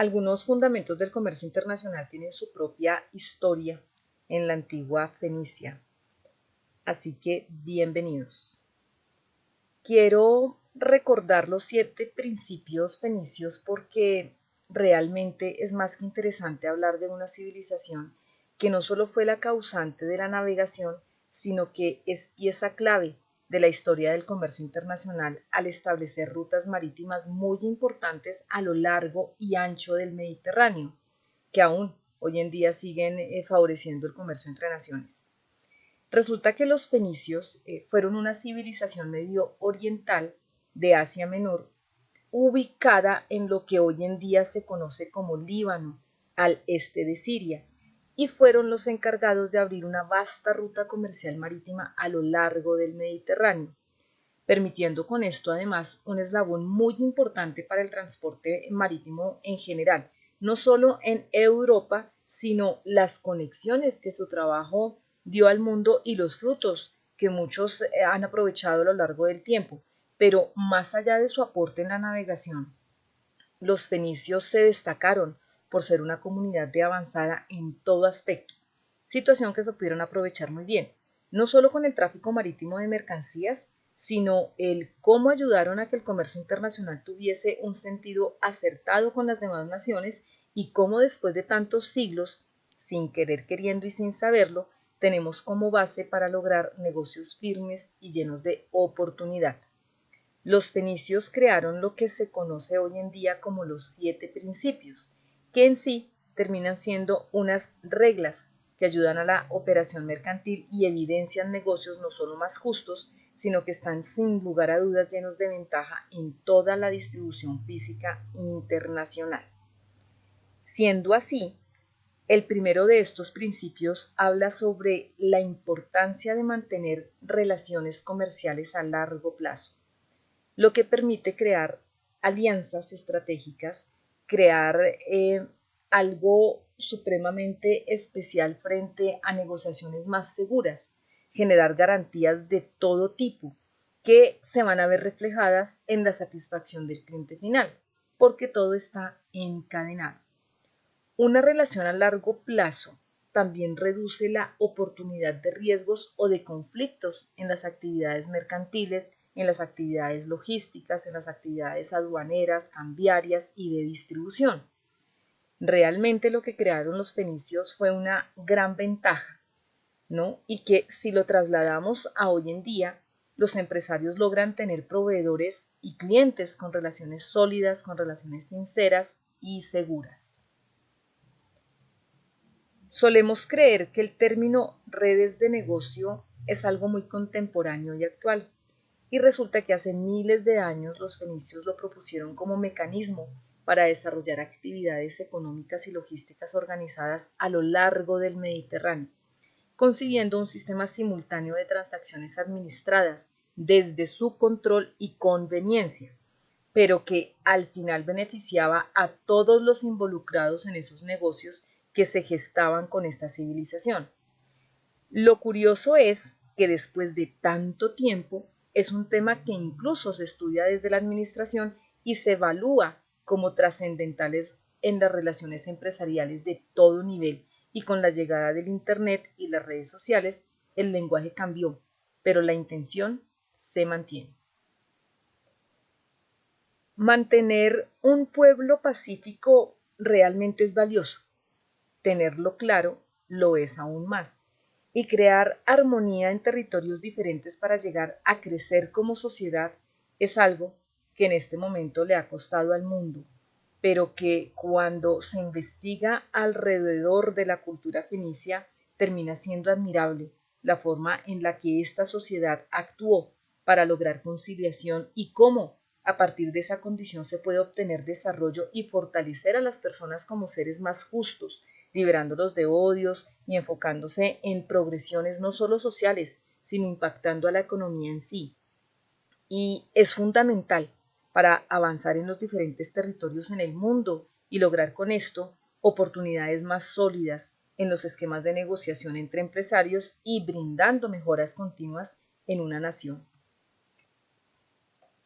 Algunos fundamentos del comercio internacional tienen su propia historia en la antigua Fenicia, así que bienvenidos. Quiero recordar los 7 principios fenicios porque realmente es más que interesante hablar de una civilización que no solo fue la causante de la navegación, sino que es pieza clave de la historia del comercio internacional al establecer rutas marítimas muy importantes a lo largo y ancho del Mediterráneo, que aún hoy en día siguen favoreciendo el comercio entre naciones. Resulta que los fenicios fueron una civilización medio oriental de Asia Menor, ubicada en lo que hoy en día se conoce como Líbano, al este de Siria, y fueron los encargados de abrir una vasta ruta comercial marítima a lo largo del Mediterráneo, permitiendo con esto además un eslabón muy importante para el transporte marítimo en general, no solo en Europa, sino las conexiones que su trabajo dio al mundo y los frutos que muchos han aprovechado a lo largo del tiempo. Pero más allá de su aporte en la navegación, los fenicios se destacaron por ser una comunidad de avanzada en todo aspecto, situación que supieron aprovechar muy bien, no solo con el tráfico marítimo de mercancías, sino el cómo ayudaron a que el comercio internacional tuviese un sentido acertado con las demás naciones y cómo después de tantos siglos, sin querer queriendo y sin saberlo, tenemos como base para lograr negocios firmes y llenos de oportunidad. Los fenicios crearon lo que se conoce hoy en día como los 7 principios, que en sí terminan siendo unas reglas que ayudan a la operación mercantil y evidencian negocios no solo más justos, sino que están sin lugar a dudas llenos de ventaja en toda la distribución física internacional. Siendo así, el primero de estos principios habla sobre la importancia de mantener relaciones comerciales a largo plazo, lo que permite crear alianzas estratégicas, crear algo supremamente especial frente a negociaciones más seguras, generar garantías de todo tipo que se van a ver reflejadas en la satisfacción del cliente final, porque todo está encadenado. Una relación a largo plazo también reduce la oportunidad de riesgos o de conflictos en las actividades mercantiles, en las actividades logísticas, en las actividades aduaneras, cambiarias y de distribución. Realmente lo que crearon los fenicios fue una gran ventaja, ¿no? Y que si lo trasladamos a hoy en día, los empresarios logran tener proveedores y clientes con relaciones sólidas, con relaciones sinceras y seguras. Solemos creer que el término redes de negocio es algo muy contemporáneo y actual, y resulta que hace miles de años los fenicios lo propusieron como mecanismo para desarrollar actividades económicas y logísticas organizadas a lo largo del Mediterráneo, concibiendo un sistema simultáneo de transacciones administradas desde su control y conveniencia, pero que al final beneficiaba a todos los involucrados en esos negocios que se gestaban con esta civilización. Lo curioso es que después de tanto tiempo es un tema que incluso se estudia desde la administración y se evalúa como trascendentales en las relaciones empresariales de todo nivel, y con la llegada del Internet y las redes sociales el lenguaje cambió, pero la intención se mantiene. Mantener un pueblo pacífico realmente es valioso. Tenerlo claro lo es aún más. Y crear armonía en territorios diferentes para llegar a crecer como sociedad es algo que en este momento le ha costado al mundo, pero que cuando se investiga alrededor de la cultura fenicia termina siendo admirable la forma en la que esta sociedad actuó para lograr conciliación y cómo a partir de esa condición se puede obtener desarrollo y fortalecer a las personas como seres más justos, liberándolos de odios y enfocándose en progresiones no solo sociales, sino impactando a la economía en sí. Y es fundamental para avanzar en los diferentes territorios en el mundo y lograr con esto oportunidades más sólidas en los esquemas de negociación entre empresarios y brindando mejoras continuas en una nación.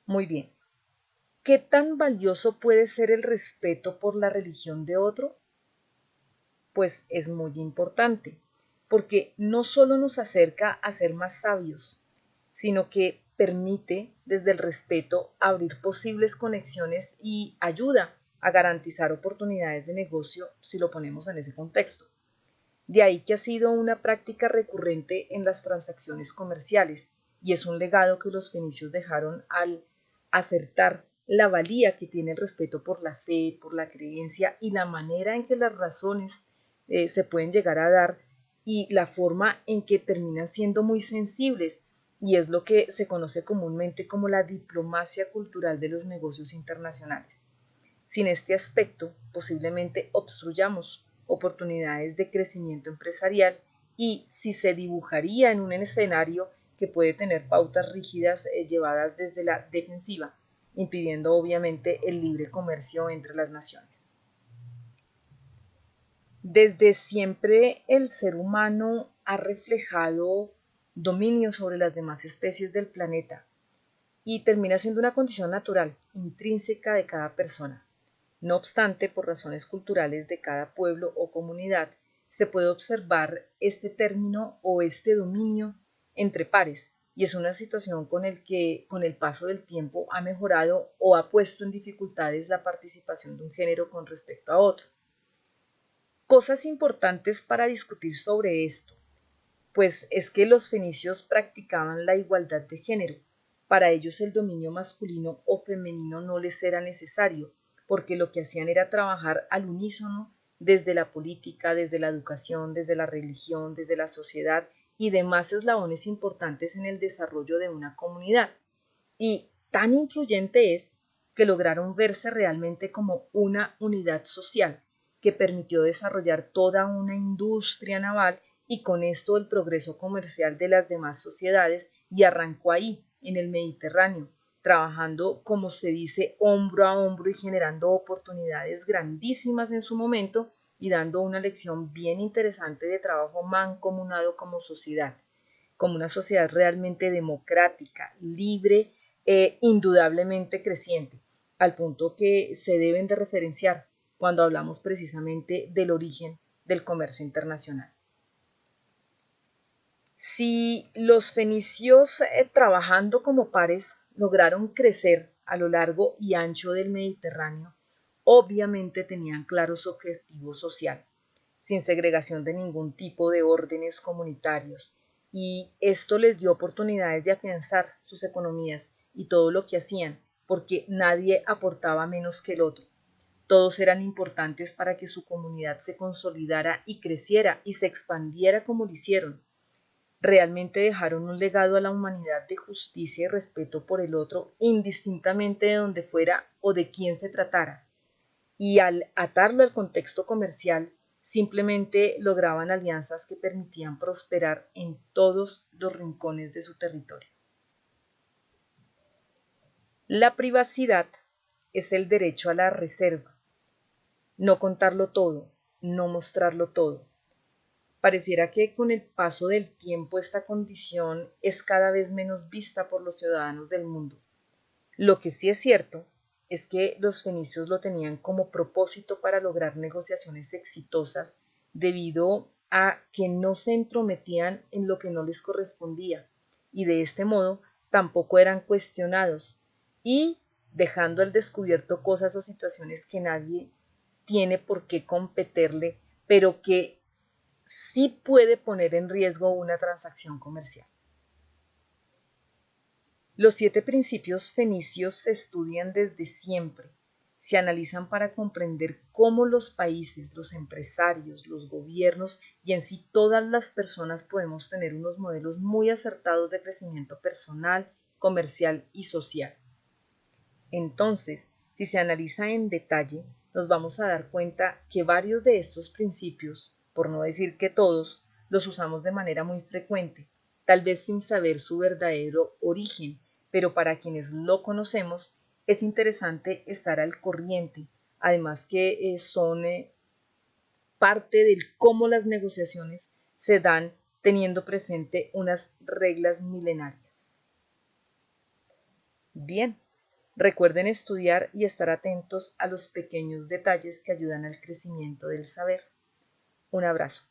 Muy bien. ¿Qué tan valioso puede ser el respeto por la religión de otro? Pues es muy importante, porque no solo nos acerca a ser más sabios, sino que permite desde el respeto abrir posibles conexiones y ayuda a garantizar oportunidades de negocio si lo ponemos en ese contexto. De ahí que ha sido una práctica recurrente en las transacciones comerciales y es un legado que los fenicios dejaron al acertar la valía que tiene el respeto por la fe, por la creencia y la manera en que las razones se pueden llegar a dar y la forma en que terminan siendo muy sensibles y es lo que se conoce comúnmente como la diplomacia cultural de los negocios internacionales. Sin este aspecto, posiblemente obstruyamos oportunidades de crecimiento empresarial y si se dibujaría en un escenario que puede tener pautas rígidas llevadas desde la defensiva, impidiendo obviamente el libre comercio entre las naciones. Desde siempre el ser humano ha reflejado dominio sobre las demás especies del planeta y termina siendo una condición natural, intrínseca de cada persona. No obstante, por razones culturales de cada pueblo o comunidad, se puede observar este término o este dominio entre pares y es una situación con el que con el paso del tiempo ha mejorado o ha puesto en dificultades la participación de un género con respecto a otro. Cosas importantes para discutir sobre esto, pues es que los fenicios practicaban la igualdad de género. Para ellos el dominio masculino o femenino no les era necesario, porque lo que hacían era trabajar al unísono desde la política, desde la educación, desde la religión, desde la sociedad y demás eslabones importantes en el desarrollo de una comunidad. Y tan influyente es que lograron verse realmente como una unidad social que permitió desarrollar toda una industria naval y con esto el progreso comercial de las demás sociedades y arrancó ahí, en el Mediterráneo, trabajando, como se dice, hombro a hombro y generando oportunidades grandísimas en su momento y dando una lección bien interesante de trabajo mancomunado como sociedad, como una sociedad realmente democrática, libre e indudablemente creciente, al punto que se deben de referenciar cuando hablamos precisamente del origen del comercio internacional. Si los fenicios trabajando como pares lograron crecer a lo largo y ancho del Mediterráneo, obviamente tenían claros objetivos sociales, sin segregación de ningún tipo de órdenes comunitarios, y esto les dio oportunidades de afianzar sus economías y todo lo que hacían, porque nadie aportaba menos que el otro. Todos eran importantes para que su comunidad se consolidara y creciera y se expandiera como lo hicieron. Realmente dejaron un legado a la humanidad de justicia y respeto por el otro, indistintamente de donde fuera o de quién se tratara. Y al atarlo al contexto comercial, simplemente lograban alianzas que permitían prosperar en todos los rincones de su territorio. La privacidad es el derecho a la reserva, no contarlo todo, no mostrarlo todo. Pareciera que con el paso del tiempo esta condición es cada vez menos vista por los ciudadanos del mundo. Lo que sí es cierto es que los fenicios lo tenían como propósito para lograr negociaciones exitosas debido a que no se entrometían en lo que no les correspondía y de este modo tampoco eran cuestionados y dejando al descubierto cosas o situaciones que nadie tiene por qué competirle, pero que sí puede poner en riesgo una transacción comercial. Los 7 principios fenicios se estudian desde siempre. Se analizan para comprender cómo los países, los empresarios, los gobiernos y en sí todas las personas podemos tener unos modelos muy acertados de crecimiento personal, comercial y social. Entonces, si se analiza en detalle, nos vamos a dar cuenta que varios de estos principios, por no decir que todos, los usamos de manera muy frecuente, tal vez sin saber su verdadero origen, pero para quienes lo conocemos es interesante estar al corriente, además que son parte del cómo las negociaciones se dan teniendo presente unas reglas milenarias. Bien, Recuerden estudiar y estar atentos a los pequeños detalles que ayudan al crecimiento del saber. Un abrazo.